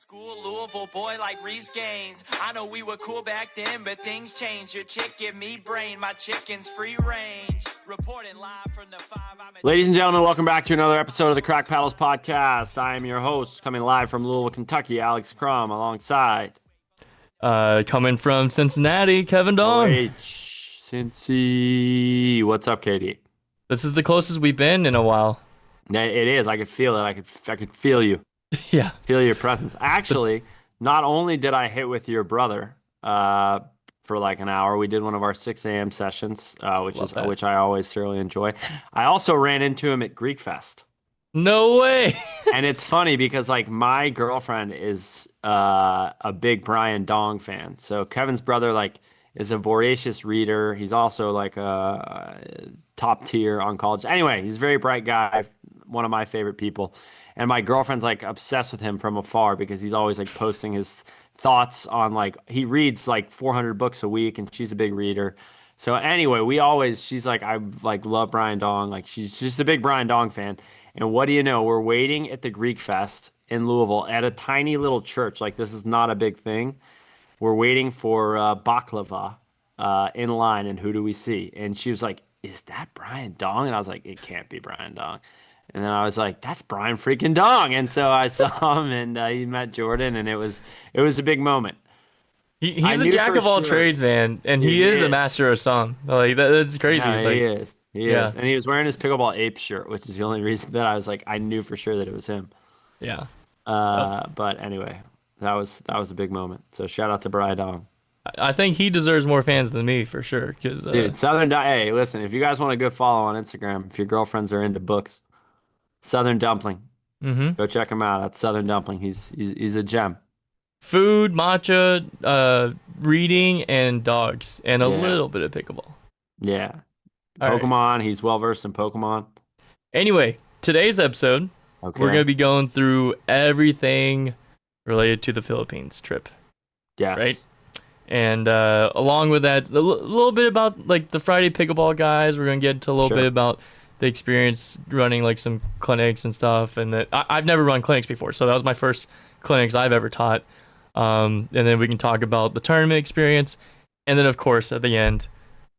School Louisville boy like Reese Gaines. I know we were cool back then, but things change. Your chick give me brain, my chicken's free range. Reporting live from the 5. Ladies and gentlemen, welcome back to another episode of the Crack Paddles Podcast. I am your host, coming live from Louisville, Kentucky, Alex Crum, alongside coming from Cincinnati, Kevin Dong. Cincy. What's up, Katie? This is the closest we've been in a while. It is. I could feel it. I could feel you. Yeah. Feel your presence. Actually, not only did I hit with your brother for like an hour, we did one of our 6 a.m. sessions, which I always thoroughly enjoy. I also ran into him at Greek Fest. No way. And it's funny because like my girlfriend is a big Brian Dong fan. So Kevin's brother like is a voracious reader. He's also like a top tier on college. Anyway, he's a very bright guy, one of my favorite people. And my girlfriend's like obsessed with him from afar because he's always like posting his thoughts on like, he reads like 400 books a week and she's a big reader. So anyway, she's like, I like love Brian Dong. Like she's just a big Brian Dong fan. And what do you know? We're waiting at the Greek Fest in Louisville at a tiny little church. Like this is not a big thing. We're waiting for baklava in line. And who do we see? And she was like, is that Brian Dong? And I was like, it can't be Brian Dong. And then I was like, that's Brian freaking Dong. And so I saw him and he met Jordan and it was a big moment. He's a jack of all trades, man. And he is a master of some. Like that's crazy. Yeah, like, he is. He is. And he was wearing his Pickleball Ape shirt, which is the only reason that I was like, I knew for sure that it was him. Yeah. But anyway, that was a big moment. So shout out to Brian Dong. I think he deserves more fans than me for sure. Cause, dude, hey, listen, if you guys want a good follow on Instagram, if your girlfriends are into books, Southern Dumpling. Mm-hmm. Go check him out. That's Southern Dumpling. He's a gem. Food, matcha, reading, and dogs, and a little bit of pickleball. Yeah. All Pokemon. Right. He's well versed in Pokemon. Anyway, today's episode, we're going to be going through everything related to the Philippines trip. Yes. Right? And along with that, a little bit about like the Friday Pickleball guys. We're going to get into a little bit about the experience running like some clinics and stuff. And that I've never run clinics before, so that was my first clinics I've ever taught. And then we can talk about the tournament experience. And then, of course, at the end,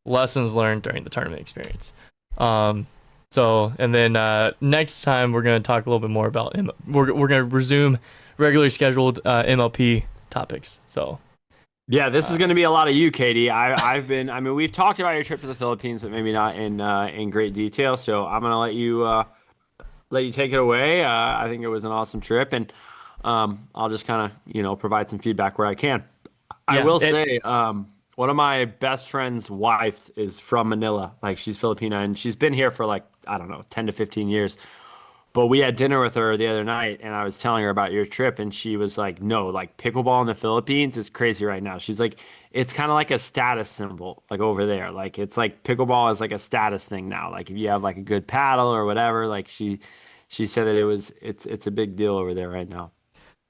lessons learned during the tournament experience. And then next time we're going to talk a little bit more about we're going to resume regularly scheduled MLP topics. So yeah, this is going to be a lot of you, Katie. We've talked about your trip to the Philippines, but maybe not in great detail. So I'm going to let you take it away. I think it was an awesome trip, and I'll just kind of provide some feedback where I can. I will say one of my best friend's wife is from Manila. Like she's Filipina, and she's been here for like, I don't know, 10 to 15 years. But we had dinner with her the other night, and I was telling her about your trip, and she was like, no, like pickleball in the Philippines is crazy right now. She's like, it's kind of like a status symbol, like over there. Like it's like pickleball is like a status thing now. Like if you have like a good paddle or whatever, like she said that it's a big deal over there right now.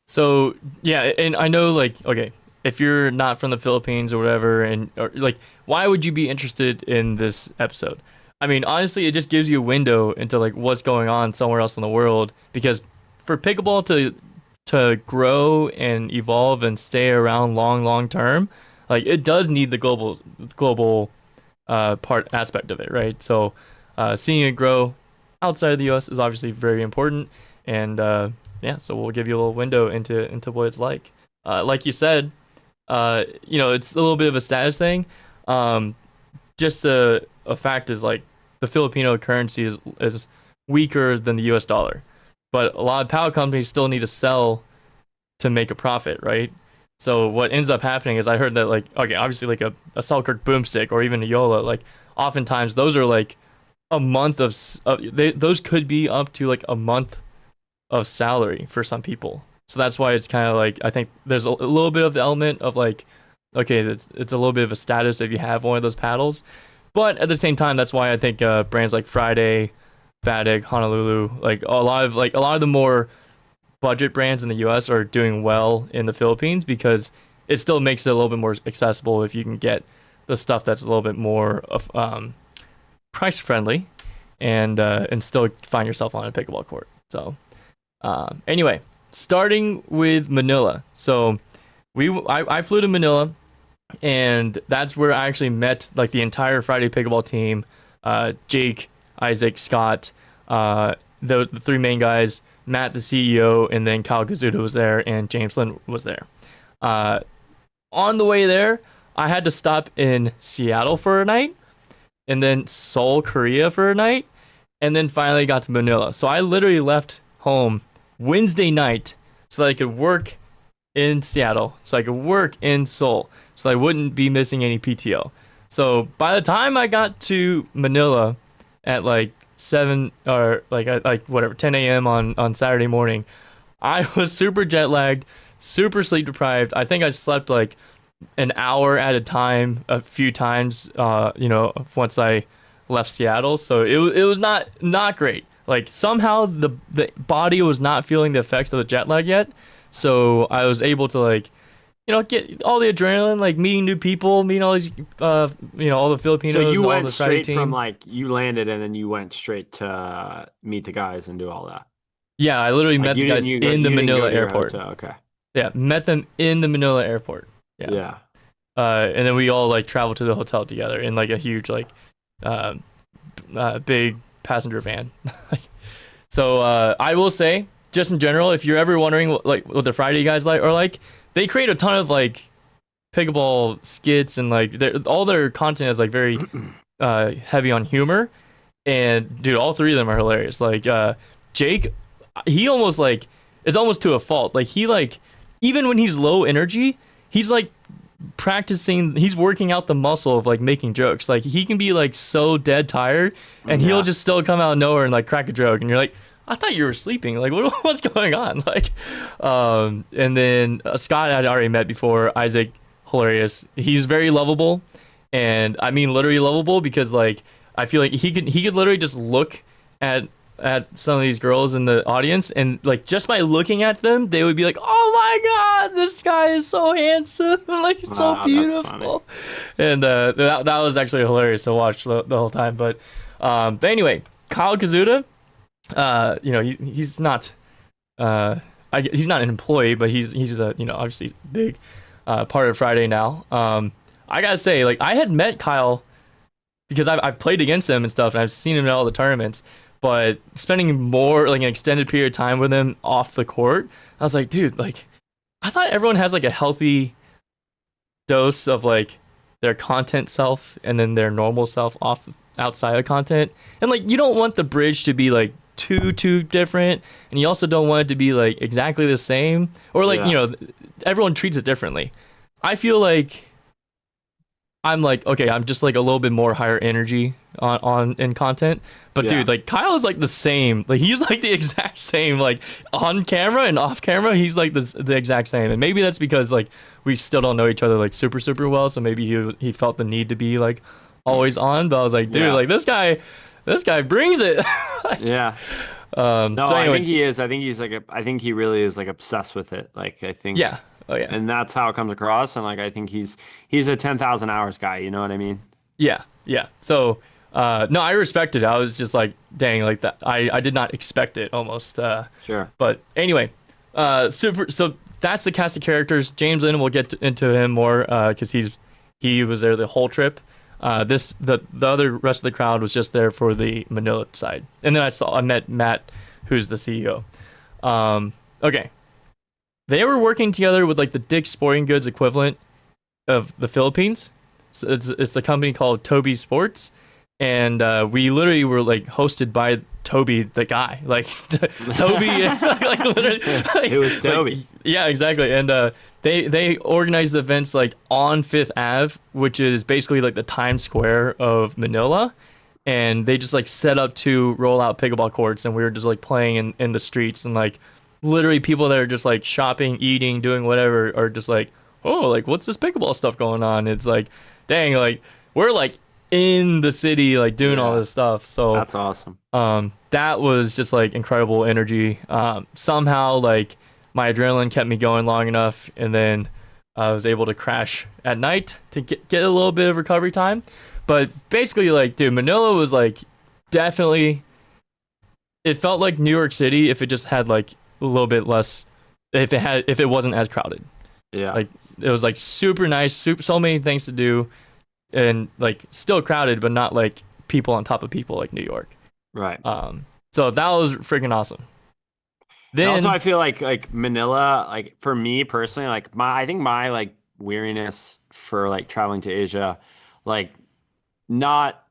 So yeah, and I know like, okay, if you're not from the Philippines or whatever, or like, why would you be interested in this episode? I mean, honestly, it just gives you a window into like what's going on somewhere else in the world. Because for pickleball to grow and evolve and stay around long term, like it does need the global aspect of it, right? So seeing it grow outside of the U.S. is obviously very important. And so we'll give you a little window into what it's like. Like you said, it's a little bit of a status thing. Just a fact is like the Filipino currency is weaker than the US dollar, but a lot of paddle companies still need to sell to make a profit, right? So what ends up happening is I heard that like, okay, obviously like a Selkirk boomstick or even a Yola, like oftentimes those are like a month those could be up to like a month of salary for some people. So that's why it's kind of like, I think there's a little bit of the element of like, okay, it's a little bit of a status if you have one of those paddles. But at the same time, that's why I think brands like Friday, Vatic, Honolulu, like a lot of the more budget brands in the US are doing well in the Philippines because it still makes it a little bit more accessible if you can get the stuff that's a little bit more price friendly and still find yourself on a pickleball court. So anyway, starting with Manila. So I flew to Manila, and that's where I actually met like the entire Friday Pickleball team. Jake, Isaac, Scott, the three main guys, Matt, the CEO, and then Kyle Kazuda was there, and James Lynn was there. On the way there, I had to stop in Seattle for a night, and then Seoul, Korea for a night, and then finally got to Manila. So I literally left home Wednesday night so that I could work in Seattle, so I could work in Seoul, so I wouldn't be missing any PTO. So by the time I got to Manila at like 7 or like whatever 10 a.m. on Saturday morning, I was super jet lagged, super sleep deprived. I think I slept like an hour at a time a few times, once I left Seattle. So it was not great. Like somehow the body was not feeling the effects of the jet lag yet. So I was able to get all the adrenaline, like meeting new people, meeting all these, all the Filipinos. So you all went the Friday straight team. from like you landed and then you went straight to meet the guys and do all that. Yeah, I literally met Like, the guys in the Manila airport. Okay. Yeah, met them in the Manila airport. Yeah. And then we all like traveled to the hotel together in like a huge big passenger van. So I will say, just in general, if you're ever wondering what the Friday guys are like, they create a ton of like pickleball skits, and like all their content is like very heavy on humor. And dude, all three of them are hilarious. Like Jake, he almost like it's almost to a fault. Like he like even when he's low energy, he's like practicing, he's working out the muscle of like making jokes. Like he can be like so dead tired, and he'll just still come out of nowhere and like crack a joke, and you're like, I thought you were sleeping. Like what's going on? Like and then Scott I had already met before. Isaac, hilarious. He's very lovable, and I mean literally lovable, because like I feel like he could literally just look at some of these girls in the audience, and like just by looking at them, they would be like, oh my god, this guy is so handsome, like he's so beautiful. And that was actually hilarious to watch the whole time. But anyway, Kyle Kazuda, he's not he's not an employee, but he's a obviously big part of Friday now. I gotta say, like, I had met Kyle because I've played against him and stuff, and I've seen him at all the tournaments. But spending more like an extended period of time with him off the court, I was like, dude, like, I thought everyone has like a healthy dose of like their content self and then their normal self outside of content. And like, you don't want the bridge to be like too different, and you also don't want it to be like exactly the same, or like everyone treats it differently. I feel like I'm like, okay, I'm just like a little bit more higher energy on in content. But dude, like Kyle is like the same. Like he's like the exact same. Like on camera and off camera, he's like the exact same. And maybe that's because like we still don't know each other like super well. So maybe he felt the need to be like always on. But I was like, dude, like this guy brings it. No, so anyway. I think he is. I think he really is like obsessed with it. Like I think. Yeah. Oh yeah. And that's how it comes across. And like I think he's a 10,000 hours guy. You know what I mean? Yeah. So. No, I respected it. I was just like, dang, like that. I did not expect it almost. Sure. But anyway, so that's the cast of characters. James Lynn, we'll get into him more because he was there the whole trip. The other rest of the crowd was just there for the Manila side. And then I met Matt, who's the CEO. Okay. They were working together with like the Dick's Sporting Goods equivalent of the Philippines. So it's a company called Toby Sports. And we literally were like hosted by Toby, the guy, like Toby, like literally, like, it was Toby. Like, yeah, exactly. And they organized events like on Fifth Ave, which is basically like the Times Square of Manila. And they just like set up 2 rollout pickleball courts, and we were just like playing in the streets, and like literally people that are just like shopping, eating, doing whatever are just like, oh, like what's this pickleball stuff going on? It's like, dang, like we're like in the city like doing all this stuff. So that's awesome. That was just like incredible energy. Somehow like my adrenaline kept me going long enough, and then I was able to crash at night to get a little bit of recovery time. But basically, like, dude, Manila was like definitely, it felt like New York City if it just had like a little bit less if it wasn't as crowded. Yeah. Like it was like super nice, so many things to do, and like still crowded, but not like people on top of people like New York. Right. So that was freaking awesome. And Then also, I feel like Manila, like for me personally, like I think my like weariness for like traveling to Asia, like not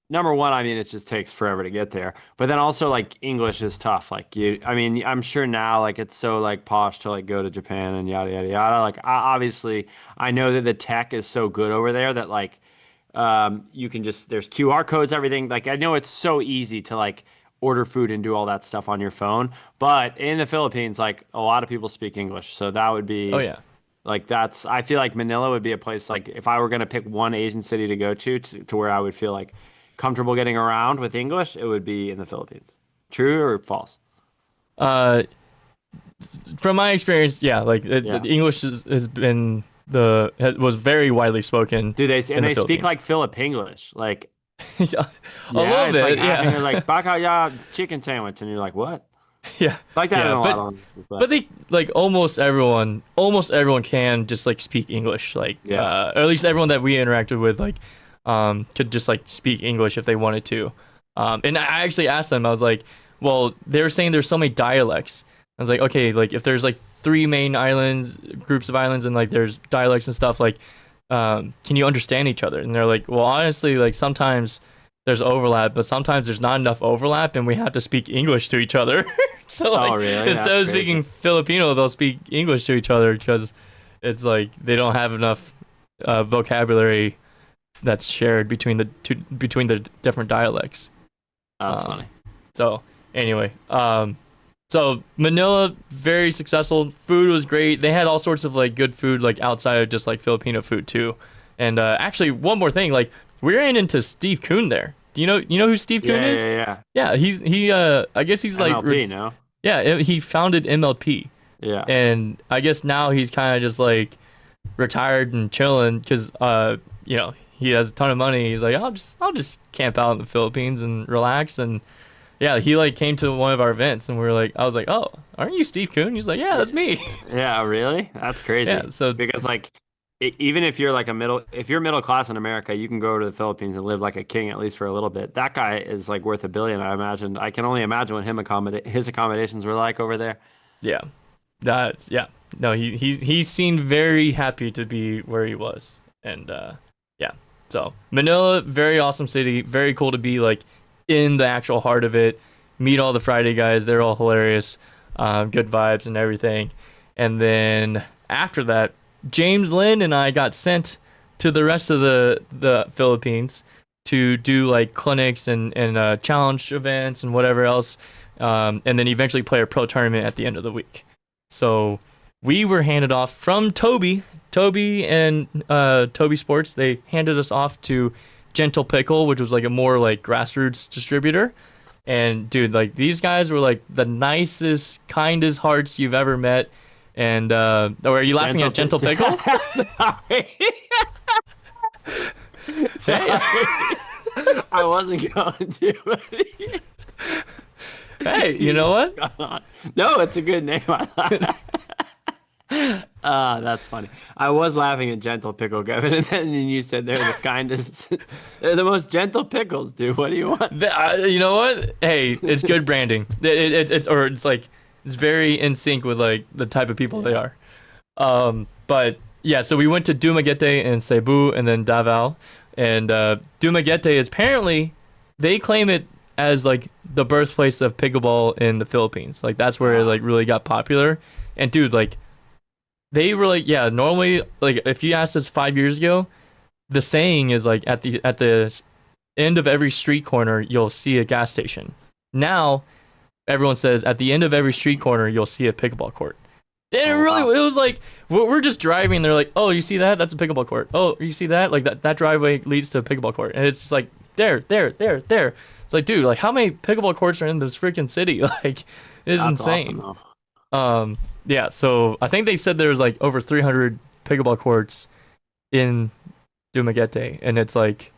number one, I mean, it just takes forever to get there. But then also like English is tough. Like I mean, I'm sure now like it's so like posh to like go to Japan and yada yada yada. Like obviously, I know that the tech is so good over there that like you can just there's QR codes, everything. Like I know it's so easy to like order food and do all that stuff on your phone. But in the Philippines, like a lot of people speak English, so that would oh be yeah. like that's I feel like Manila would be a place like if I were gonna pick one Asian city to go to where I would feel like comfortable getting around with English, it would be in the Philippines. True or false? Uh, from my experience, yeah, like Yeah. the English has been was very widely spoken. Do they in the they speak Philippines. like Philippienglish? Like Yeah, a yeah, little it's bit, like yeah. they're like bakaya chicken sandwich, and you're like what? Yeah, Like that yeah, in a lot but of languages, but they like almost everyone can just like speak English, like Yeah. or at least everyone that we interacted with like could just like speak English if they wanted to. And I actually asked them, I was like, well, they were saying there's so many dialects. I was like, okay, like if there's like three main groups of islands, and like there's dialects and stuff, like can you understand each other? And they're like, well, honestly, like sometimes there's overlap, but sometimes there's not enough overlap, and we have to speak English to each other. So like, really? instead That's of crazy. speaking Filipino, they'll speak English to each other because it's like they don't have enough vocabulary that's shared between the different dialects. That's funny. So anyway, so Manila, very successful. Food was great. They had all sorts of like good food like outside of just like Filipino food too. And actually, one more thing, like we ran into Steve Kuhn there. Do you know who Steve Kuhn Yeah, is? yeah. Yeah, he I guess he's like MLP, no? yeah, he founded MLP. Yeah. And I guess now he's kind of just like retired and chilling because you know, he has a ton of money. He's like, I'll just camp out in the Philippines and relax. And yeah, he like came to one of our events, and I was like, oh, aren't you Steve Kuhn? He's like, yeah, that's me. Yeah, really? That's crazy. Yeah, so because like even if you're like if you're middle class in America, you can go to the Philippines and live like a king at least for a little bit. That guy is like worth $1 billion, I imagine. I can only imagine what his accommodations were like over there. yeah, yeah. No, he seemed very happy to be where he was, and yeah. So Manila, very awesome city, very cool to be like in the actual heart of it. Meet all the Friday guys; they're all hilarious, good vibes and everything. And then after that, James Lynn and I got sent to the rest of the Philippines to do like clinics and challenge events and whatever else, and then eventually play a pro tournament at the end of the week. So we were handed off from Toby and Toby Sports. They handed us off to Gentle Pickle, which was like a more like grassroots distributor. And dude, like these guys were like the nicest, kindest hearts you've ever met. And are you laughing at Gentle Pickle? Sorry. Sorry. I wasn't going to. Hey, you know what? No, it's a good name. That's funny. I was laughing at Gentle Pickle, Kevin, and then you said they're the kindest. They're the most gentle pickles, dude. What do you want? You know what? Hey, it's good branding. It's very in sync with like the type of people they are. But yeah, so we went to Dumaguete and Cebu and then Davao. And Dumaguete is apparently, they claim it as like the birthplace of pickleball in the Philippines. Like that's where it like really got popular. And dude, like they were like, yeah, normally like if you asked us 5 years ago, the saying is like at the end of every street corner you'll see a gas station. Now everyone says at the end of every street corner you'll see a pickleball court. And it was like we're just driving and they're like, oh, you see that? That's a pickleball court. Oh, you see that? Like that driveway leads to a pickleball court. And it's just like there. It's like, dude, like how many pickleball courts are in this freaking city? Like it's insane. Awesome, Yeah, so I think they said there was like over 300 pickleball courts in Dumaguete, and it's like,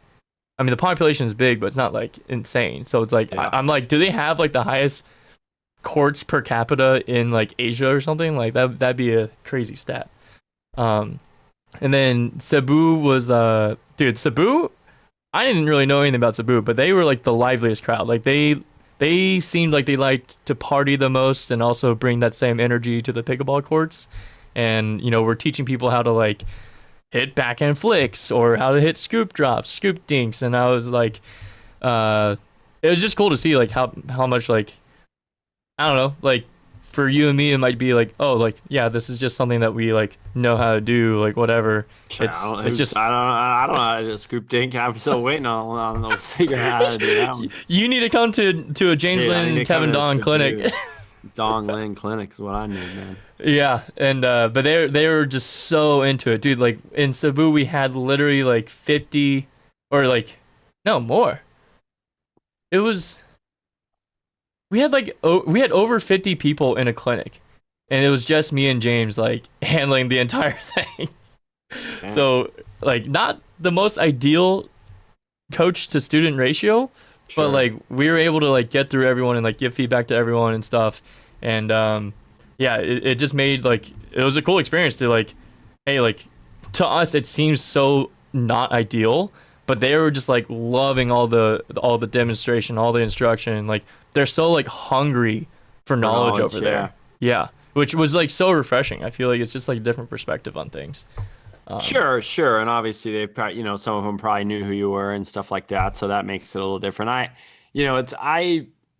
I mean, the population is big, but it's not like insane. So it's like, Yeah. I'm like, do they have like the highest courts per capita in like Asia or something. Like that'd be a crazy stat. Um, and then Cebu was dude, Cebu. I didn't really know anything about Cebu, but they were like the liveliest crowd. Like they seemed like they liked to party the most and also bring that same energy to the pickleball courts. And we're teaching people how to like hit backhand flicks or how to hit scoop drops, scoop dinks, and I was like, it was just cool to see like how much like I don't know, like for you and me it might be like, oh, like yeah, this is just something that we like know how to do, like whatever. It's just I don't know how to do a scoop dink. I'm still waiting on to figure out how to do that one. You need to come to a James Lynn and Kevin Dong clinic. Dong Lynn clinic is what I need, man. Yeah, and but they were just so into it, dude. Like in Cebu, we had literally like 50, or like no more. It was we had we had over 50 people in a clinic, and it was just me and James like handling the entire thing. Yeah. So like not the most ideal coach to student ratio, sure. But like we were able to like get through everyone and like give feedback to everyone and stuff, and yeah, it just made like it was a cool experience to like, hey, like to us it seems so not ideal, but they were just like loving all the demonstration, all the instruction, like they're so like hungry for knowledge over there. Yeah, which was like so refreshing. I feel like it's just like a different perspective on things. Sure, and obviously they've probably, some of them probably knew who you were and stuff like that, so that makes it a little different.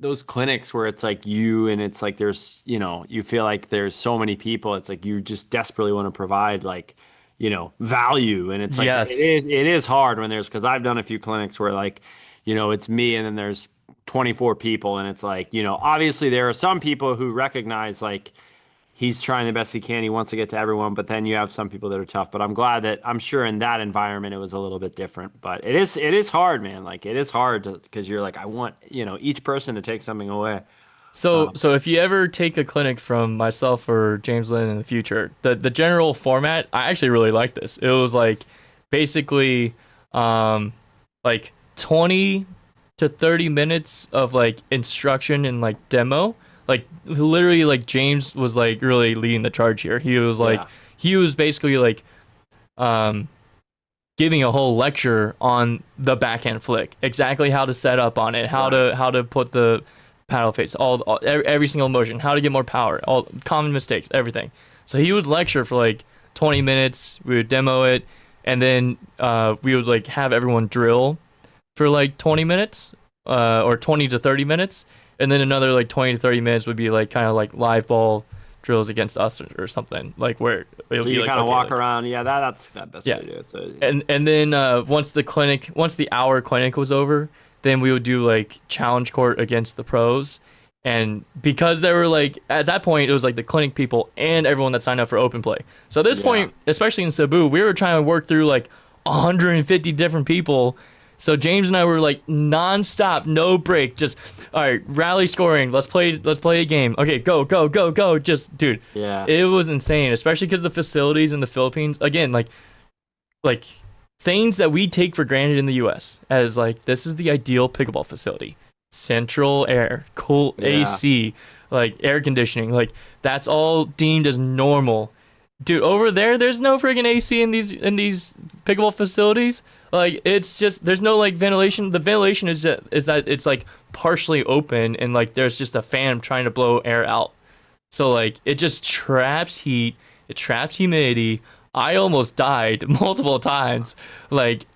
Those clinics where it's like you and it's like there's, you feel like there's so many people, it's like you just desperately want to provide like, value, and it's like yes. it is hard when there's, because I've done a few clinics where like, it's me and then there's 24 people, and it's like, obviously there are some people who recognize like he's trying the best he can. He wants to get to everyone, but then you have some people that are tough. But I'm sure in that environment it was a little bit different. But it is hard, man. Like it is hard because you're like, I want, each person to take something away. So if you ever take a clinic from myself or James Lynn in the future, the general format, I actually really like this. It was like basically like 20 to 30 minutes of like instruction and like demo. Like literally like James was like really leading the charge here. He was like he was basically like giving a whole lecture on the backhand flick, exactly how to set up on it, how to put the paddle face, every single motion, how to get more power, all common mistakes, everything. So he would lecture for like 20 minutes, we would demo it, and then we would like have everyone drill for like 20 minutes or 20 to 30 minutes. And then another like 20 to 30 minutes would be like kind of like live ball drills against us or something, like where so you kind of walk around. Yeah, that's the best way to do it. So, and then once the hour clinic was over, then we would do like challenge court against the pros. And because they were like at that point it was like the clinic people and everyone that signed up for open play. So at this point, especially in Cebu, we were trying to work through like 150 different people. So James and I were like nonstop, no break, just all right, rally scoring. Let's play a game. Okay, go. Just dude. Yeah. It was insane, especially because the facilities in the Philippines, again, like things that we take for granted in the US as like this is the ideal pickleball facility. Central air, cool AC, like air conditioning, like that's all deemed as normal. Dude, over there's no friggin' AC in these pickleball facilities. Like it's just there's no like ventilation. The ventilation is that it's like partially open and like there's just a fan trying to blow air out. So like it just traps heat, it traps humidity. I almost died multiple times. Like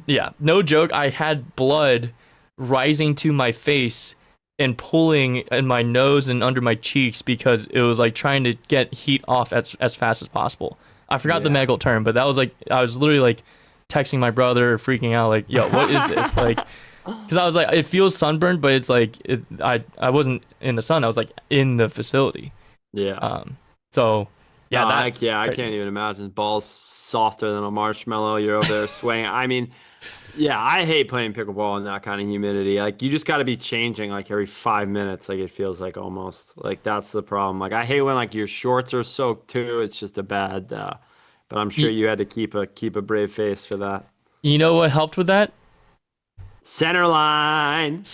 yeah, no joke. I had blood rising to my face and pulling in my nose and under my cheeks because it was like trying to get heat off as fast as possible. I forgot the medical term, but that was like I was literally like texting my brother, freaking out, like, "Yo, what is this?" Like, because I was like, it feels sunburned, but it's like I wasn't in the sun. I was like in the facility. Yeah. So yeah, no, I can't even imagine. Ball's softer than a marshmallow. You're over there swaying. I mean. Yeah, I hate playing pickleball in that kind of humidity. Like, you just got to be changing like every 5 minutes. Like, it feels like almost like that's the problem. Like, I hate when like your shorts are soaked too. It's just a bad. But I'm sure you had to keep a brave face for that. You know what helped with that? Centerline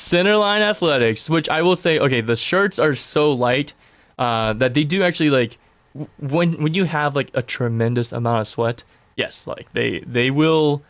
Athletics, which I will say, okay, the shirts are so light that they do actually like when you have like a tremendous amount of sweat. Yes, like they will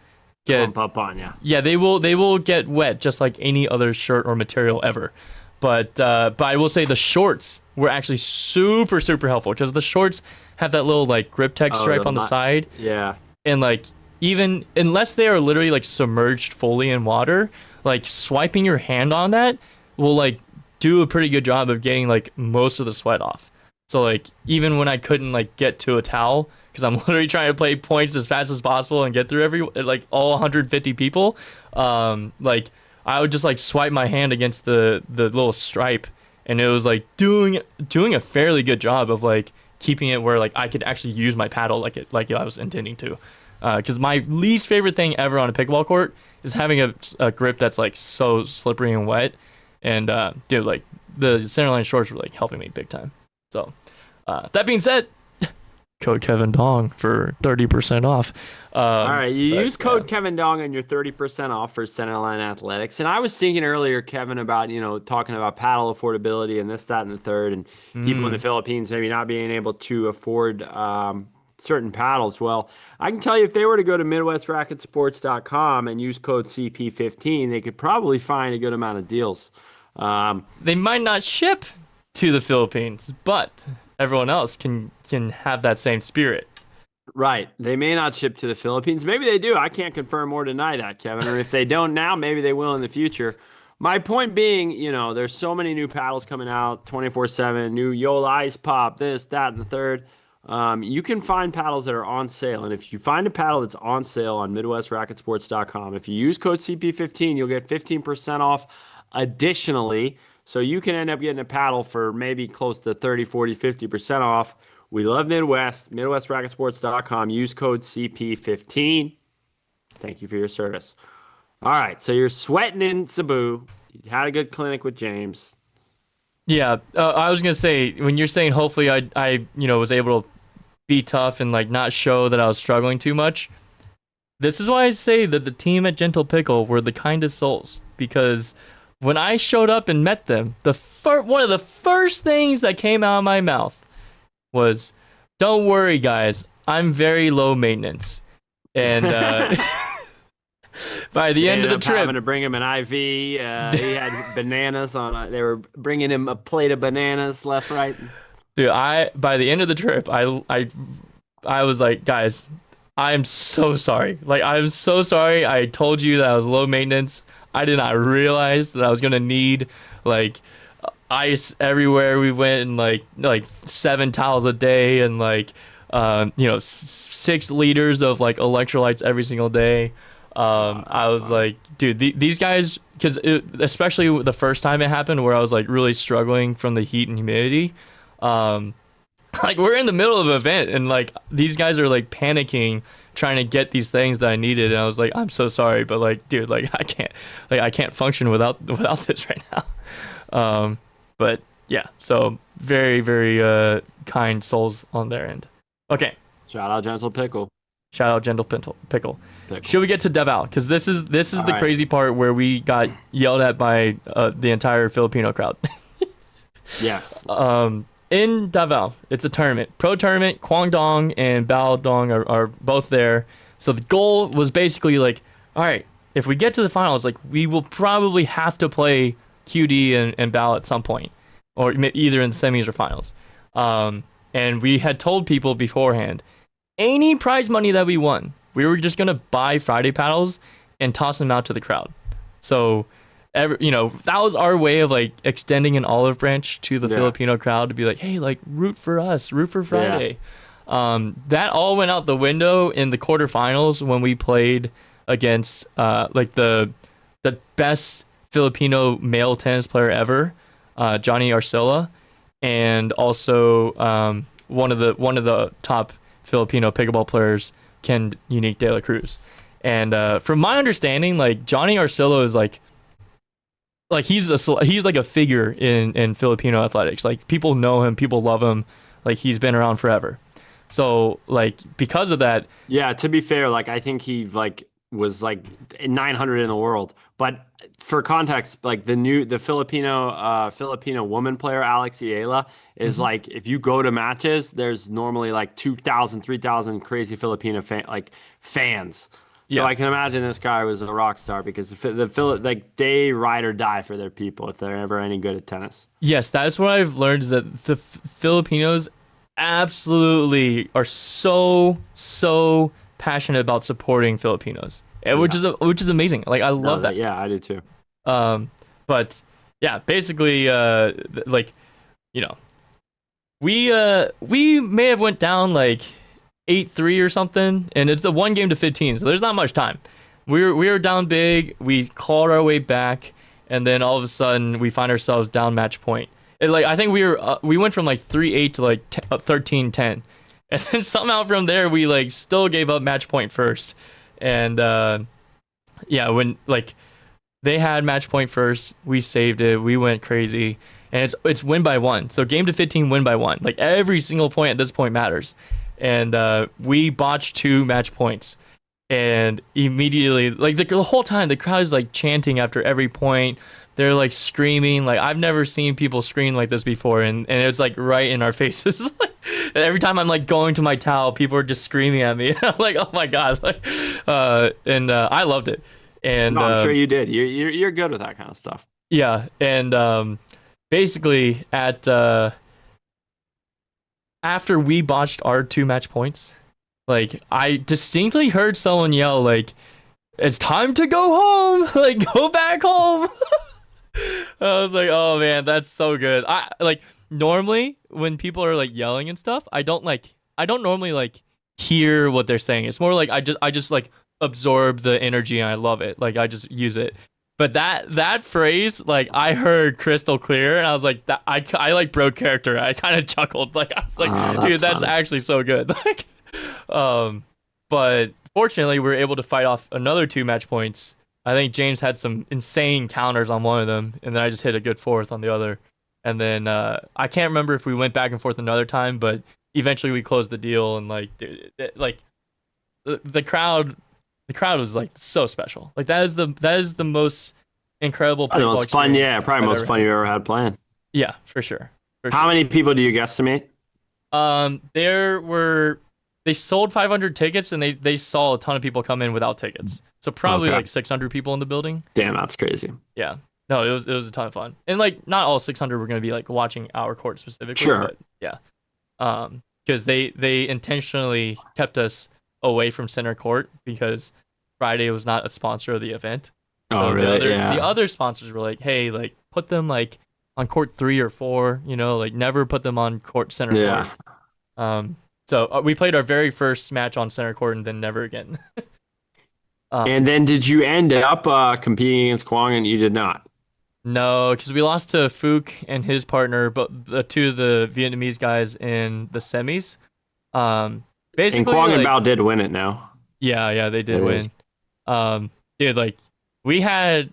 get clump up on you. Yeah, they will get wet just like any other shirt or material ever. But I will say the shorts were actually super helpful because the shorts have that little like grip tech stripe on the side. Yeah. And like even unless they are literally like submerged fully in water, like swiping your hand on that will like do a pretty good job of getting like most of the sweat off. So like even when I couldn't like get to a towel because I'm literally trying to play points as fast as possible and get through all 150 people, like I would just like swipe my hand against the little stripe, and it was like doing a fairly good job of like keeping it where like I could actually use my paddle like I was intending to. Because my least favorite thing ever on a pickleball court is having a grip that's like so slippery and wet. And dude, like the centerline shorts were like helping me big time. So that being said, code Kevin Dong for 30% off. All right, use code Kevin Dong and you're 30% off for Centerline Athletics. And I was thinking earlier, Kevin, about talking about paddle affordability and this, that, and the third, and people in the Philippines maybe not being able to afford certain paddles. Well, I can tell you if they were to go to MidwestRacketSports.com and use code CP15, they could probably find a good amount of deals. They might not ship to the Philippines, but everyone else can have that same spirit. Right. They may not ship to the Philippines. Maybe they do. I can't confirm or deny that, Kevin. Or if they don't now, maybe they will in the future. My point being, there's so many new paddles coming out 24/7, new Yola Ice Pop, this, that, and the third. You can find paddles that are on sale. And if you find a paddle that's on sale on MidwestRacketSports.com, if you use code CP15, you'll get 15% off additionally. So you can end up getting a paddle for maybe close to 30, 40, 50% off. We love Midwest. MidwestRacketSports.com. Use code CP15. Thank you for your service. All right, so you're sweating in Cebu. You had a good clinic with James. Yeah, I was gonna say when you're saying hopefully I was able to be tough and like not show that I was struggling too much. This is why I say that the team at Gentle Pickle were the kindest souls, because when I showed up and met them, one of the first things that came out of my mouth was, "Don't worry, guys, I'm very low maintenance." And by the end of the trip, having to bring him an IV. He had bananas on. They were bringing him a plate of bananas left, right. Dude, by the end of the trip, I was like, guys, I'm so sorry. Like, I'm so sorry. I told you that I was low maintenance. I did not realize that I was gonna need like ice everywhere we went, and like 7 towels a day, and like 6 liters of like electrolytes every single day. I was like, dude, these guys, because especially the first time it happened, where I was like really struggling from the heat and humidity. Like we're in the middle of an event, and like these guys are like panicking, trying to get these things that I needed, and I was like, I'm so sorry, but like, dude, like I can't function without this right now. But yeah, so very, very kind souls on their end. Okay. Shout out Gentle Pickle. Shout out Gentle Pickle. Should we get to Davao? Because this is the right. crazy part where we got yelled at by the entire Filipino crowd. Yes. In Davao, it's a tournament. Pro tournament, Kwangdong and Bao Dong are both there. So the goal was basically like, all right, if we get to the finals, like we will probably have to play QD and Bao at some point, or either in semis or finals. And we had told people beforehand, any prize money that we won, we were just gonna buy Friday paddles and toss them out to the crowd. So that was our way of like extending an olive branch to the Filipino crowd to be like, hey, like root for us, root for Friday. That all went out the window in the quarterfinals when we played against like the best Filipino male tennis player ever, Johnny Arcilla, and also one of the top Filipino pickleball players, Ken Unique de la Cruz. And from my understanding, like Johnny Arcilla is like he's like a figure in Filipino athletics. Like people know him, people love him. Like he's been around forever. So like because of that, yeah. To be fair, like I think he like was like 900 in the world. But for context, like the Filipino woman player Alex Iela is like, if you go to matches, there's normally like 2,000, 3,000 crazy Filipino fans. So Yeah. I can imagine this guy was a rock star because like they ride or die for their people if they're ever any good at tennis. Yes, that's what I've learned is that the Filipinos absolutely are so passionate about supporting Filipinos, which is amazing. Like I love that. Yeah, I do too. But yeah, basically, like, you know, we may have went down like 8-3 or something, and it's a 1 game to 15, so there's not much time. We were down big, we clawed our way back, and then all of a sudden we find ourselves down match point. And like I think we went from like 3-8 to like 13-10, and then somehow from there we like still gave up match point first, and yeah, when like they had match point first, we saved it, we went crazy, and it's win by 1. So game to 15, win by 1. Like every single point at this point matters. And we botched 2 match points, and immediately, like the whole time, the crowd is like chanting after every point. They're like screaming. Like I've never seen people scream like this before, and it's like right in our faces. And every time I'm like going to my towel, people are just screaming at me. I'm like, oh my god! Like, and I loved it. And no, I'm sure you did. You're good with that kind of stuff. Yeah, and basically at after we botched our 2 match points, like I distinctly heard someone yell like, "It's time to go home! Like go back home!" I was like, "Oh man, that's so good." I like normally when people are like yelling and stuff, I don't normally like hear what they're saying. It's more like I just like absorb the energy and I love it. Like I just use it. But that phrase, like I heard crystal clear, and I was like, that I like broke character. I kind of chuckled, like I was like, dude, that's actually so good. Like, but fortunately, we were able to fight off another 2 match points. I think James had some insane counters on one of them, and then I just hit a good fourth on the other. And then I can't remember if we went back and forth another time, but eventually we closed the deal, and like, dude, like the crowd. The crowd was like so special. Like that is the most incredible the most fun, yeah, probably most fun you ever had playing. Yeah, for sure. How many people do you guesstimate? They sold 500 tickets, and they saw a ton of people come in without tickets. So probably like 600 people in the building. Damn, that's crazy. Yeah. No, it was a ton of fun. And like not all 600 were going to be like watching our court specifically, sure. But yeah. Because they intentionally kept us away from center court because Friday was not a sponsor of the event. Oh, so really? The other sponsors were like, hey, like put them like on court 3 or 4, you know, like never put them on court center court. So we played our very first match on center court and then never again. And then did you end up competing against Kwong, and you did not? No, because we lost to Fook and his partner, but the 2 of the Vietnamese guys in the semis. Basically, and Kwong and Bao did win it now. Yeah, they did win. Dude, like we had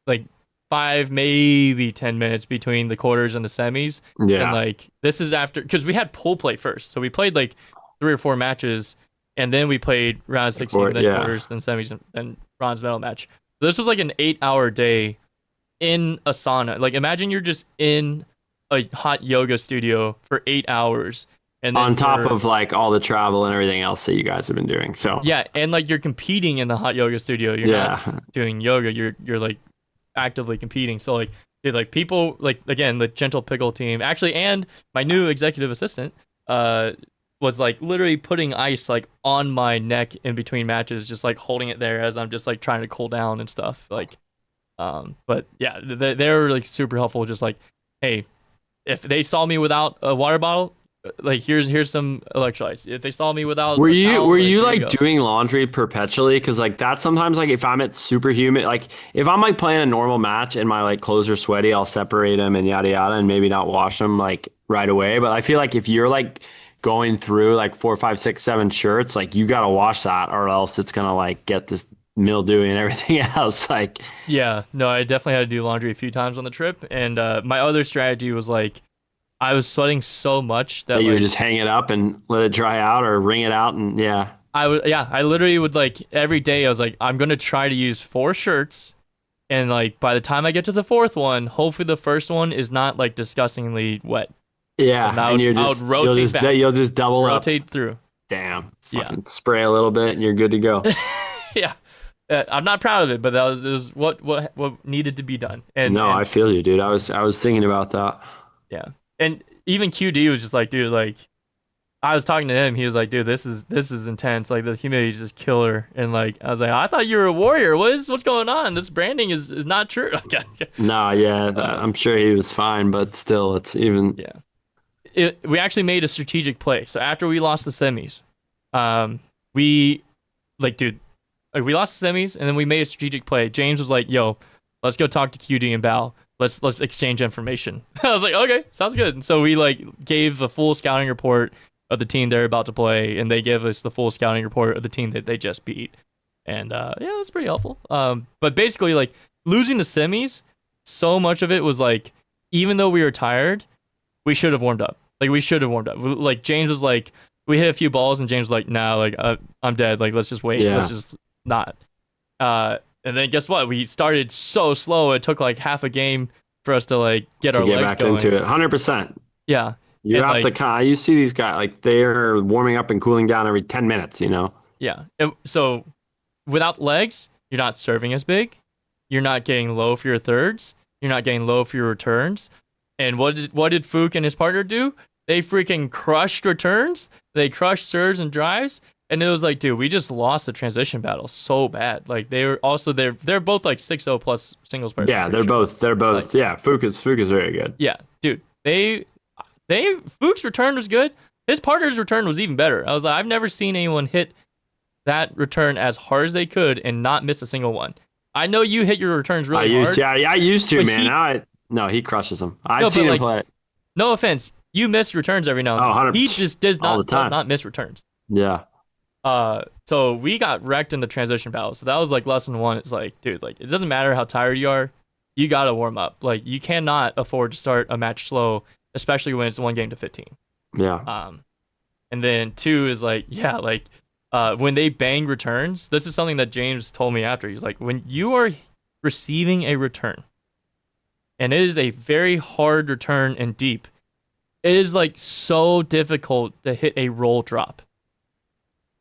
like 5, maybe 10 minutes between the quarters and the semis. Yeah. And like this is after, because we had pool play first, so we played like 3 or 4 matches, and then we played round 16, then quarters, then semis, and then bronze medal match. So this was like an 8-hour day in a sauna. Like imagine you're just in a hot yoga studio for 8 hours. And then on top of like all the travel and everything else that you guys have been doing. So yeah, and like you're competing in the hot yoga studio. You're not doing yoga. You're like actively competing. So like, dude, like people like, again, the Gentle Pickle team actually, and my new executive assistant was like literally putting ice like on my neck in between matches, just like holding it there as I'm just like trying to cool down and stuff. Like, but yeah, they were like super helpful. Just like, hey, if they saw me without a water bottle, like here's some electrolytes. If they saw me without, were you like doing laundry perpetually? Because like that sometimes, like if I'm at super humid, like if I'm like playing a normal match and my like clothes are sweaty, I'll separate them and yada yada, and maybe not wash them like right away. But I feel like if you're like going through like 4, 5, 6, 7 shirts, like you gotta wash that, or else it's gonna like get this mildew and everything else. Like yeah, no, I definitely had to do laundry a few times on the trip, and my other strategy was like, I was sweating so much that you like, would just hang it up and let it dry out, or wring it out, and yeah. I literally would like every day I was like, I'm gonna try to use 4 shirts, and like by the time I get to the 4th one, hopefully the first one is not like disgustingly wet. Yeah, And I and would rotate back, you'll just double rotate through. Damn. Yeah. Fucking spray a little bit and you're good to go. Yeah. I'm not proud of it, but that was what needed to be done. And I feel you, dude. I was thinking about that. yeah. And even QD was just like, dude, like I was talking to him, he was like, dude, this is intense. Like the humidity is just killer. And like I was like, I thought you were a warrior. What's going on? This branding is not true. No, yeah, I'm sure he was fine, but still it's even we actually made a strategic play. So after we lost the semis, we lost the semis, and then we made a strategic play. James was like, yo, let's go talk to QD and Bal. Let's exchange information. I was like, okay, sounds good. And so we like gave the full scouting report of the team they're about to play, and they gave us the full scouting report of the team that they just beat. And it was pretty helpful. But basically, like losing the semis, so much of it was like, even though we were tired, we should have warmed up. Like James was like, we hit a few balls, and James was like, nah, like I'm dead. Like let's just wait. Yeah. Let's just not. And then guess what? We started so slow. It took like half a game for us to like get our legs back going. into it. 100%. Yeah. You have to you see these guys like they're warming up and cooling down every 10 minutes, you know? Yeah. So without legs, you're not serving as big. You're not getting low for your thirds. You're not getting low for your returns. And what did Fook and his partner do? They freaking crushed returns. They crushed serves and drives. And it was like, dude, we just lost the transition battle so bad. Like they're both like 6-0 plus singles players. Yeah, they're both like, yeah, Fook is very good. Yeah, dude. Fook's return was good. His partner's return was even better. I was like, I've never seen anyone hit that return as hard as they could and not miss a single one. I know you hit your returns really hard. Yeah, I used to, man. He crushes them. I've seen him play. No offense, you miss returns every now and then. He just does not miss returns. Yeah. So we got wrecked in the transition battle. So that was like lesson 1. It's like, dude, like it doesn't matter how tired you are, you gotta warm up. Like you cannot afford to start a match slow, especially when it's 1 game to 15. Yeah. And then 2 is like, yeah, like when they bang returns, this is something that James told me after. He's like, when you are receiving a return, and it is a very hard return and deep, it is like so difficult to hit a roll drop.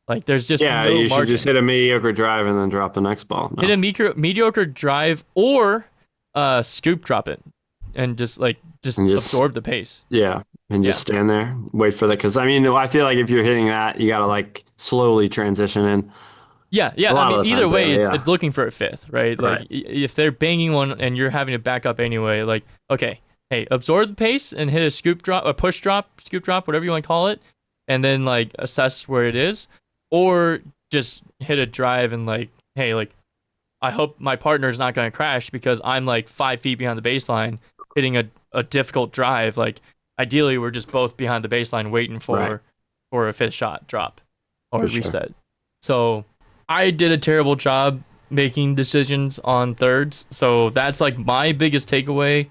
Like there's just no you margin. should just hit a mediocre drive and then drop the next ball. Hit a mediocre drive or scoop drop it, and just absorb the pace. Yeah, and just stand there, wait for that. Because I mean, I feel like if you're hitting that, you gotta like slowly transition in. Yeah. I mean, either way, it's looking for a fifth, right? Like if they're banging one and you're having to back up anyway, like okay, hey, absorb the pace and hit a scoop drop, a push drop, scoop drop, whatever you want to call it, and then like assess where it is. Or just hit a drive and like, hey, like, I hope my partner's not going to crash because I'm like 5 feet behind the baseline hitting a difficult drive. Like, ideally, we're just both behind the baseline waiting for a fifth shot drop or reset. So I did a terrible job making decisions on thirds. So that's like my biggest takeaway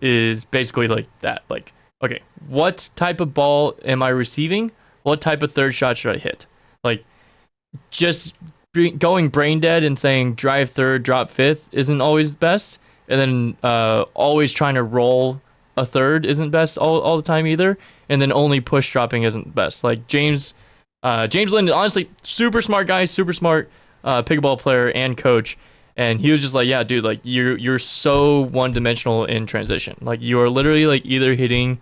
is basically like that. Like, okay, what type of ball am I receiving? What type of third shot should I hit? Like, just going brain dead and saying drive third, drop fifth isn't always best. And then always trying to roll a third isn't best all the time either. And then only push dropping isn't best. Like James Lynn, honestly, super smart guy, super smart pickleball player and coach. And he was just like, yeah, dude, like you're so one-dimensional in transition. Like you are literally like either hitting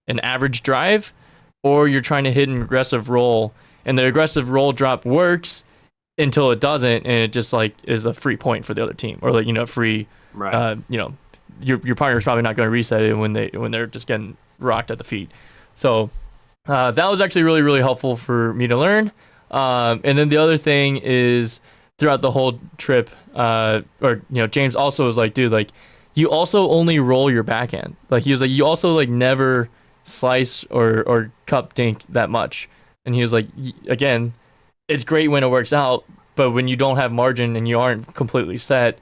an average drive or you're trying to hit an aggressive roll, and the aggressive roll drop works until it doesn't, and it just like is a free point for the other team, or like free. Right. Your partner's probably not going to reset it when they're just getting rocked at the feet. So that was actually really really helpful for me to learn. And then the other thing is throughout the whole trip, James also was like, dude, like you also only roll your backhand. Like he was like, you also like never slice or cup dink that much. And he was like, again, it's great when it works out, but when you don't have margin and you aren't completely set,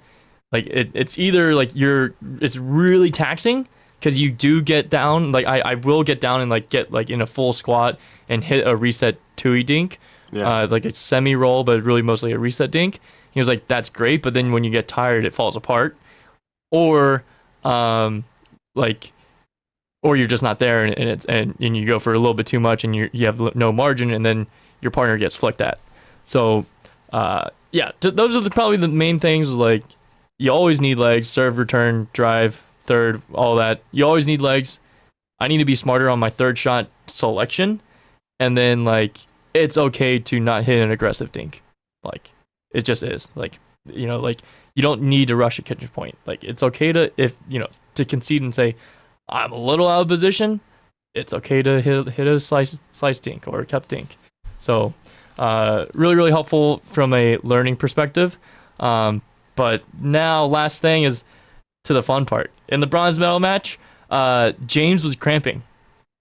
like it's either like it's really taxing because you do get down, like I will get down and like get like in a full squat and hit a reset 2E dink, like a semi roll, but really mostly a reset dink. He was like, that's great, but then when you get tired, it falls apart, or like, or you're just not there, and you go for a little bit too much, and you have no margin, and then your partner gets flicked at. So those are probably the main things. Is like, you always need legs, serve, return, drive, third, all that. You always need legs. I need to be smarter on my third shot selection, and then like, it's okay to not hit an aggressive dink. Like, it just is. Like, like, you don't need to rush a kitchen point. Like, it's okay to, if to concede and say, I'm a little out of position. It's okay to hit a slice dink or a cup dink. So, really, really helpful from a learning perspective. But now, last thing is to the fun part. In the bronze medal match, James was cramping.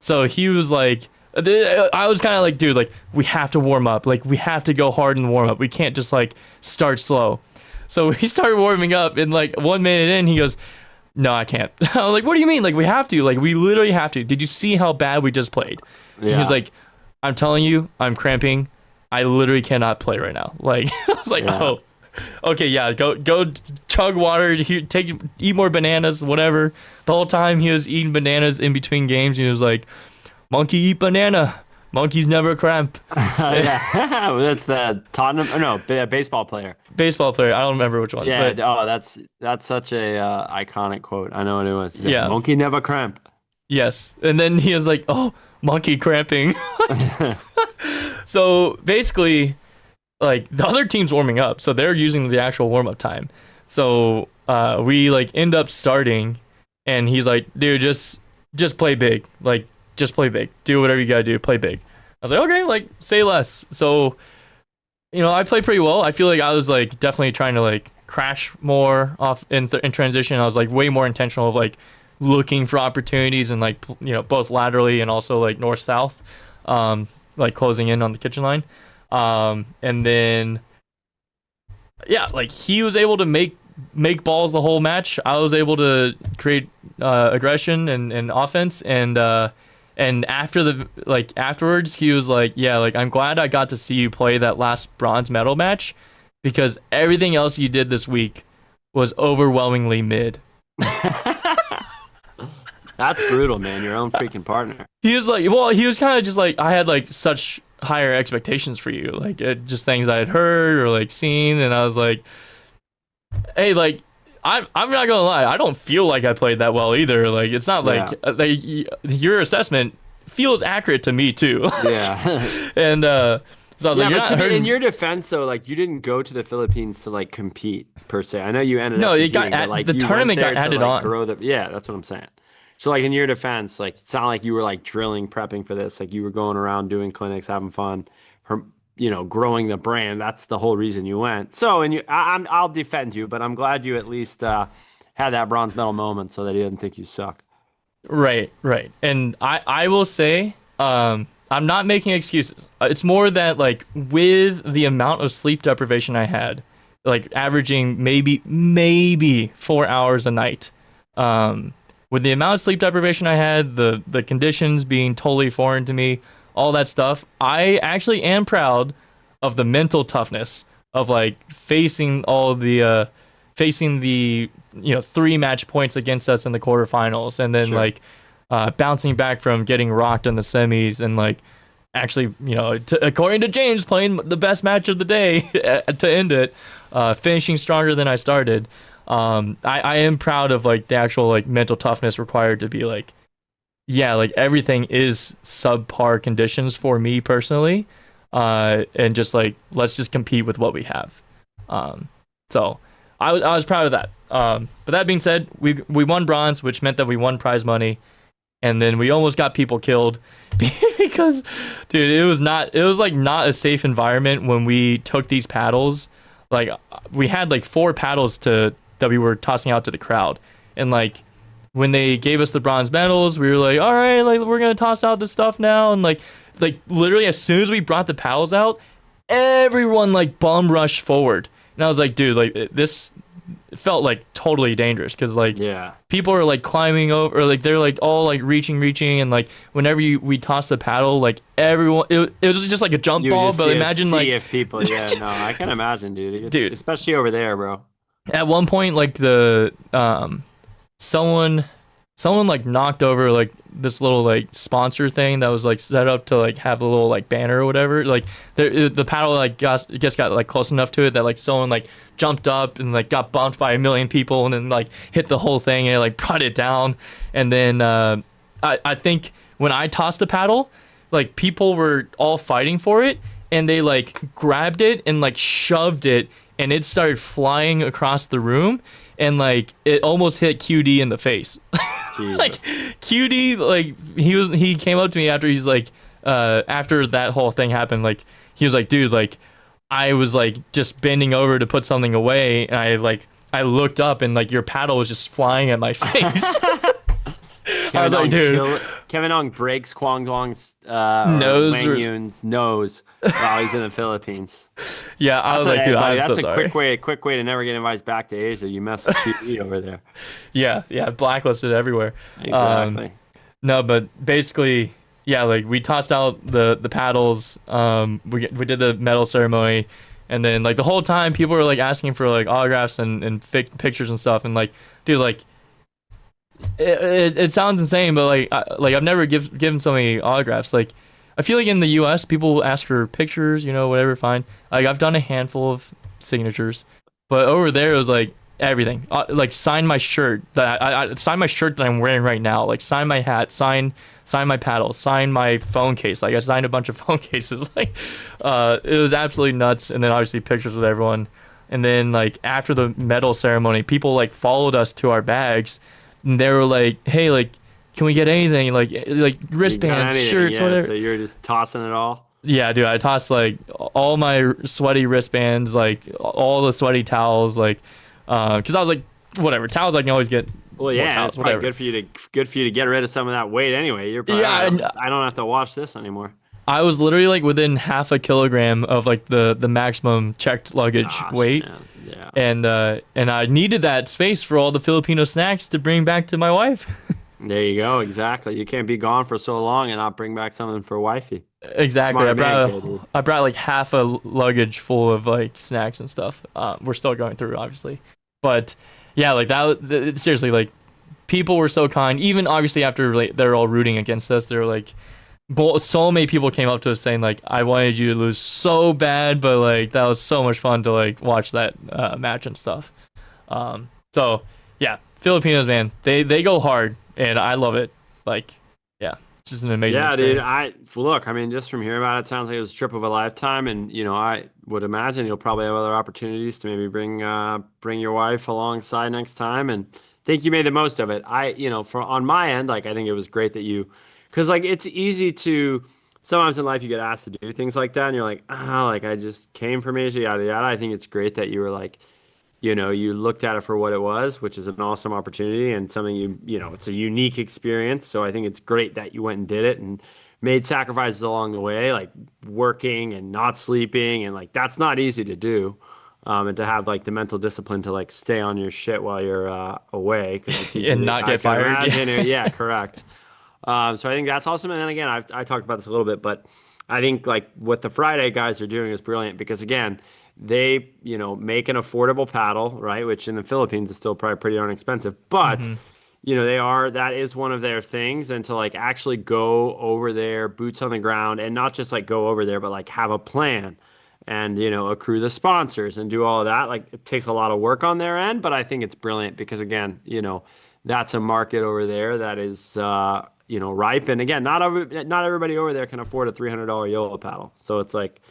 So he was like, I was kind of like, dude, like, we have to warm up. Like, we have to go hard in the warm up. We can't just like start slow. So we started warming up, and like 1 minute in, he goes, no, I can't. I was like, what do you mean? Like, we have to. Like, we literally have to. Did you see how bad we just played? Yeah. And he was like, I'm telling you, I'm cramping. I literally cannot play right now. Like, I was like, oh, okay, yeah, go chug water, eat more bananas, whatever. The whole time he was eating bananas in between games. He was like, monkey eat banana. Monkeys never cramp. That's the Tottenham, baseball player. Baseball player. I don't remember which one. Yeah. But, that's such a iconic quote. I know what it was. Yeah. Monkey never cramp. Yes. And then he was like, oh, monkey cramping. So basically, like, the other team's warming up, so they're using the actual warm up time. So we like end up starting, and he's like, dude, just play big. Like, just play big. Do whatever you gotta do. Play big. I was like, okay, like, say less. So, I played pretty well. I feel like I was like definitely trying to like crash more off in transition. I was like way more intentional of like looking for opportunities and like both laterally and also like north south, like closing in on the kitchen line. And then like he was able to make balls the whole match. I was able to create aggression and offense, and afterwards he was like, yeah, like, I'm glad I got to see you play that last bronze medal match, because everything else you did this week was overwhelmingly mid. That's brutal, man. Your own freaking partner. He was like, well, he was kind of just like, I had like such higher expectations for you, like just things I had heard or like seen, and I was like, hey, like, I'm not gonna lie, I don't feel like I played that well either. Like, it's not like your assessment feels accurate to me too. Yeah. And so I was like, but in your defense though, like, you didn't go to the Philippines to like compete per se. I know you ended up. No, it got like the tournament got added on. That's what I'm saying. So like in your defense, like, it's not like you were like drilling, prepping for this. Like, you were going around doing clinics, having fun, growing the brand. That's the whole reason you went. So, and I'll defend you, but I'm glad you at least had that bronze medal moment so that he didn't think you suck. Right. And I will say, I'm not making excuses. It's more that like with the amount of sleep deprivation I had, like averaging maybe 4 hours a night, with the amount of sleep deprivation I had, the conditions being totally foreign to me, all that stuff, I actually am proud of the mental toughness of like facing the 3 match points against us in the quarterfinals, and then like bouncing back from getting rocked in the semis, and like actually, according to James, playing the best match of the day to end it, finishing stronger than I started. I am proud of like the actual like mental toughness required to be like, yeah, like everything is subpar conditions for me personally, and just like, let's just compete with what we have. So I was proud of that. But that being said, we won bronze, which meant that we won prize money, and then we almost got people killed because, dude, it was not a safe environment when we took these paddles. Like, we had like 4 paddles that we were tossing out to the crowd, and like, when they gave us the bronze medals, we were like, all right, like, we're gonna toss out this stuff now, and like literally as soon as we brought the paddles out, everyone like bum rushed forward, and I was like, dude, like, this it felt like totally dangerous because like Yeah. people are like climbing over, or like they're like all like reaching, and like whenever we toss the paddle, like everyone, it was just like a jump You would ball. just But see imagine a like, sea of people. Yeah, no, I can imagine, dude. dude, Especially over there, bro. at one point like the someone like knocked over like this little like sponsor thing that was like set up to like have a little like banner or whatever. Like the paddle like just got like close enough to it that like someone like jumped up and like got bumped by a million people and then like hit the whole thing and it, like brought it down. And then I think when I tossed the paddle, like people were all fighting for it and they like grabbed it and like shoved it and it started flying across the room and like it almost hit QD in the face. Like QD, like he came up to me after he's like after that whole thing happened, like he was like, dude, like I was like just bending over to put something away and I looked up and like your paddle was just flying at my face. I was like, dude. Kevin Ong breaks Kwang Dong's nose Wang Yun's nose while he's in the Philippines. Yeah, I was like, dude, I'm that's so a sorry. quick way to never get invited back to Asia. You mess with QE over there. Yeah, blacklisted everywhere. Exactly. No, but basically, yeah, like we tossed out the paddles. We did the medal ceremony, and then like the whole time people were like asking for like autographs and fake pictures and stuff. And like, dude, like it sounds insane, but like I've never given so many autographs. Like I feel like in the U.S. people ask for pictures, you know, whatever, fine. Like I've done a handful of signatures, but over there it was like everything. Like sign my shirt that I sign my shirt that I'm wearing right now. Like sign my hat, sign my paddle, sign my phone case. Like I signed a bunch of phone cases. Like it was absolutely nuts. And then obviously pictures with everyone. And then like after the medal ceremony, people like followed us to our bags. And they were like, hey, like, can we get anything? Like wristbands, shirts, yeah, whatever. So you're just tossing it all? Yeah, dude, I tossed like all my sweaty wristbands, like all the sweaty towels, like, because I was like, whatever, towels I can always get. Well, yeah, towels, it's probably whatever. good for you to get rid of some of that weight anyway. You're probably, I don't have to wash this anymore. I was literally like within half a kilogram of like the maximum checked luggage weight. Man. Yeah. And I needed that space for all the Filipino snacks to bring back to my wife. There you go. Exactly. You can't be gone for so long and not bring back something for wifey. Exactly. Smart I brought like half a luggage full of like snacks and stuff. We're still going through, obviously, but yeah, like that. Seriously, like people were so kind. Even obviously after like they're all rooting against us, they were like, so many people came up to us saying like, I wanted you to lose so bad, but like that was so much fun to like watch that match and stuff. So yeah, Filipinos, man, they go hard and I love it. Like, yeah, it's just an amazing experience. Dude, I mean, just from hearing about it, sounds like it was a trip of a lifetime. And, you know, I would imagine you'll probably have other opportunities to maybe bring your wife alongside next time. And think you made the most of it. On my end, like, I think it was great that because like it's easy to sometimes in life you get asked to do things like that and you're like, like I just came from Asia, yada yada. I think it's great that you were like, you know, you looked at it for what it was, which is an awesome opportunity and something it's a unique experience. So I think it's great that you went and did it and made sacrifices along the way, like working and not sleeping, and like that's not easy to do. And to have like the mental discipline to like stay on your shit while you're away, because it's easy and not get fired. Yeah, correct. So I think that's awesome. And then again, I talked about this a little bit, but I think like what the Friday guys are doing is brilliant because again, they, make an affordable paddle, right? Which in the Philippines is still probably pretty darn expensive, but that is one of their things. And to like actually go over there, boots on the ground, and not just like go over there, but like have a plan and, accrue the sponsors and do all of that. Like it takes a lot of work on their end, but I think it's brilliant because again, that's a market over there that is, ripe. And again, not everybody over there can afford a $300 YOLO paddle. So it's like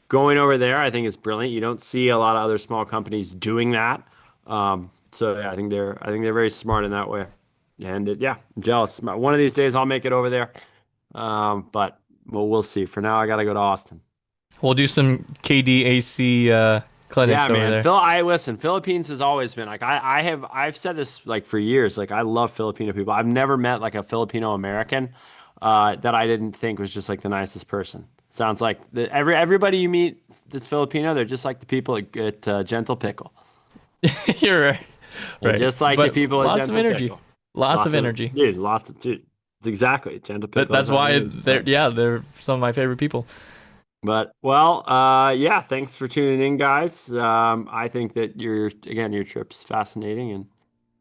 going over there, I think is brilliant. You don't see a lot of other small companies doing that. So yeah, I think they're very smart in that way. And I'm jealous. One of these days I'll make it over there. But we'll see. For now, I got to go to Austin. We'll do some KDAC clinics over there. Listen, Philippines has always been like I've said this like for years. Like I love Filipino people. I've never met like a Filipino American that I didn't think was just like the nicest person. Sounds like everybody you meet that's Filipino, they're just like the people at Gentle Pickle. You're right. And Right. just like But the people at lots of Gentle energy. Pickle. Lots of energy. Dude, exactly. Gentle Pickle. That's why they're some of my favorite people. But yeah, thanks for tuning in, guys. I think that your trip's fascinating and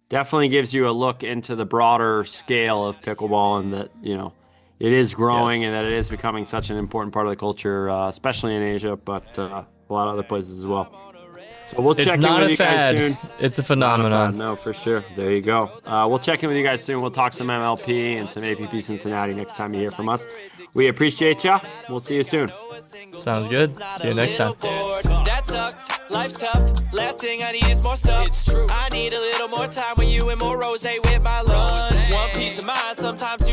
definitely gives you a look into the broader scale of pickleball, and that it is growing Yes. and that it is becoming such an important part of the culture, especially in Asia, but a lot of other places as well. So we'll It's check in not with a you guys fad. soon. It's a Not a phenomenon. fad, no, for sure. There you go. We'll check in with you guys soon. We'll talk some MLP and some APP Cincinnati next time you hear from us. We appreciate ya. We'll see you soon. Sounds good. See you next time. That sucks. Life's tough. Last thing I need is more stuff. It's true. I need a little more time with you and more rose with my lunch. One piece of mind. Sometimes you